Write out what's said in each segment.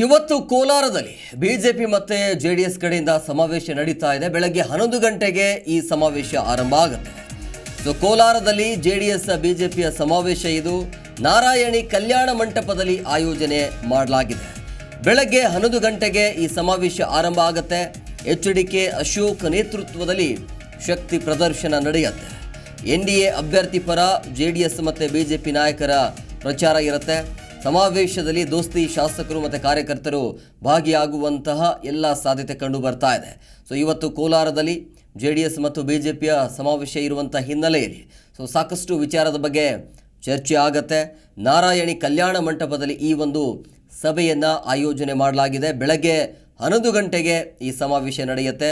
ಇವತ್ತು ಕೋಲಾರದಲ್ಲಿ ಬಿಜೆಪಿ ಮತ್ತೆ ಜೆಡಿಎಸ್ ಕಡೆಯಿಂದ ಸಮಾವೇಶ ನಡೀತಾ ಇದೆ. ಬೆಳಗ್ಗೆ 11 ಗಂಟೆಗೆ ಈ ಸಮಾವೇಶ ಆರಂಭ ಆಗುತ್ತೆ. ಸೊ ಕೋಲಾರದಲ್ಲಿ ಜೆಡಿಎಸ್ ಬಿಜೆಪಿಯ ಸಮಾವೇಶ ಇದು ನಾರಾಯಣಿ ಕಲ್ಯಾಣ ಮಂಟಪದಲ್ಲಿ ಆಯೋಜನೆ ಮಾಡಲಾಗಿದೆ. ಬೆಳಗ್ಗೆ 11 ಗಂಟೆಗೆ ಈ ಸಮಾವೇಶ ಆರಂಭ ಆಗುತ್ತೆ. ಎಚ್ಡಿಕೆ ಅಶೋಕ್ ನೇತೃತ್ವದಲ್ಲಿ ಶಕ್ತಿ ಪ್ರದರ್ಶನ ನಡೆಯುತ್ತೆ. ಎನ್ಡಿಎ ಅಭ್ಯರ್ಥಿ ಪರ ಜೆಡಿಎಸ್ ಮತ್ತು ಬಿಜೆಪಿ ನಾಯಕರ ಪ್ರಚಾರ ಇರುತ್ತೆ. ಸಮಾವೇಶದಲ್ಲಿ ದೋಸ್ತಿ ಶಾಸಕರು ಮತ್ತು ಕಾರ್ಯಕರ್ತರು ಭಾಗಿಯಾಗುವಂತಹ ಎಲ್ಲ ಸಾಧ್ಯತೆ ಕಂಡು ಬರ್ತಾ ಇದೆ. ಸೊ ಇವತ್ತು ಕೋಲಾರದಲ್ಲಿ ಜೆಡಿಎಸ್ ಮತ್ತು ಬಿಜೆಪಿಯ ಸಮಾವೇಶ ಇರುವಂಥ ಹಿನ್ನೆಲೆಯಲ್ಲಿ ಸಾಕಷ್ಟು ವಿಚಾರದ ಬಗ್ಗೆ ಚರ್ಚೆ ಆಗತ್ತೆ. ನಾರಾಯಣಿ ಕಲ್ಯಾಣ ಮಂಟಪದಲ್ಲಿ ಈ ಒಂದು ಸಭೆಯನ್ನು ಆಯೋಜನೆ ಮಾಡಲಾಗಿದೆ. ಬೆಳಗ್ಗೆ 11 ಗಂಟೆಗೆ ಈ ಸಮಾವೇಶ ನಡೆಯುತ್ತೆ.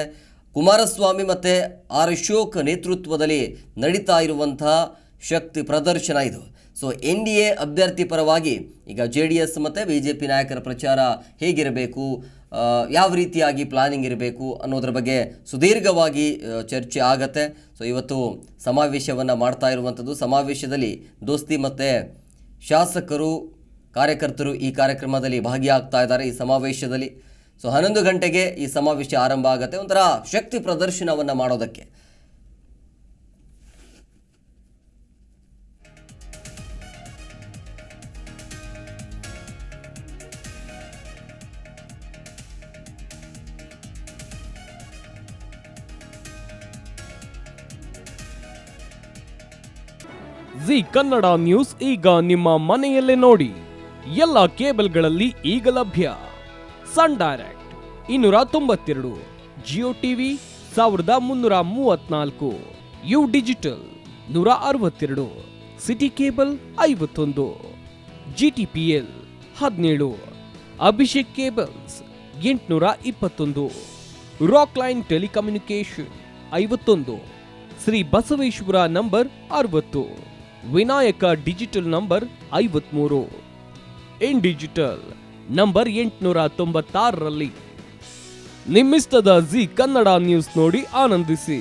ಕುಮಾರಸ್ವಾಮಿ ಮತ್ತು ಆರ್ ಅಶೋಕ್ ನೇತೃತ್ವದಲ್ಲಿ ನಡೀತಾ ಇರುವಂತಹ ಶಕ್ತಿ ಪ್ರದರ್ಶನ ಇದು. ಸೊ ಎನ್ಡಿಎ ಅಭ್ಯರ್ಥಿ ಪರವಾಗಿ ಈಗ ಜೆಡಿಎಸ್ ಮತ್ತು ಬಿಜೆಪಿ ನಾಯಕರ ಪ್ರಚಾರ ಹೇಗಿರಬೇಕು, ಯಾವ ರೀತಿಯಾಗಿ ಪ್ಲಾನಿಂಗ್ ಇರಬೇಕು ಅನ್ನೋದ್ರ ಬಗ್ಗೆ ಸುದೀರ್ಘವಾಗಿ ಚರ್ಚೆ ಆಗತ್ತೆ. ಸೊ ಇವತ್ತು ಸಮಾವೇಶವನ್ನು ಮಾಡ್ತಾ ಇರುವಂಥದ್ದು. ಸಮಾವೇಶದಲ್ಲಿ ದೋಸ್ತಿ ಮತ್ತು ಶಾಸಕರು ಕಾರ್ಯಕರ್ತರು ಈ ಕಾರ್ಯಕ್ರಮದಲ್ಲಿ ಭಾಗಿಯಾಗ್ತಾ ಇದ್ದಾರೆ. ಈ ಸಮಾವೇಶದಲ್ಲಿ 11 ಗಂಟೆಗೆ ಈ ಸಮಾವೇಶ ಆರಂಭ ಆಗುತ್ತೆ. ಒಂಥರ ಶಕ್ತಿ ಪ್ರದರ್ಶನವನ್ನು ಮಾಡೋದಕ್ಕೆ. ಜಿ ಕನ್ನಡ ನ್ಯೂಸ್ ಈಗ ನಿಮ್ಮ ಮನೆಯಲ್ಲೇ ನೋಡಿ. ಎಲ್ಲ ಕೇಬಲ್ಗಳಲ್ಲಿ ಈಗ ಲಭ್ಯ. Sun Direct 292, Jio TV 1334, U digital 162, city cable 51, GTPL 17, Abhishek cables 821, Rockline telecommunication 51, Shri Basaveshwara number 60, Vinayaka digital number 53, in digital number 896ರಲ್ಲಿ ನಿಮ್ಮಿಸ್ತದ ಜಿ ಕನ್ನಡ ನ್ಯೂಸ್ ನೋಡಿ ಆನಂದಿಸಿ.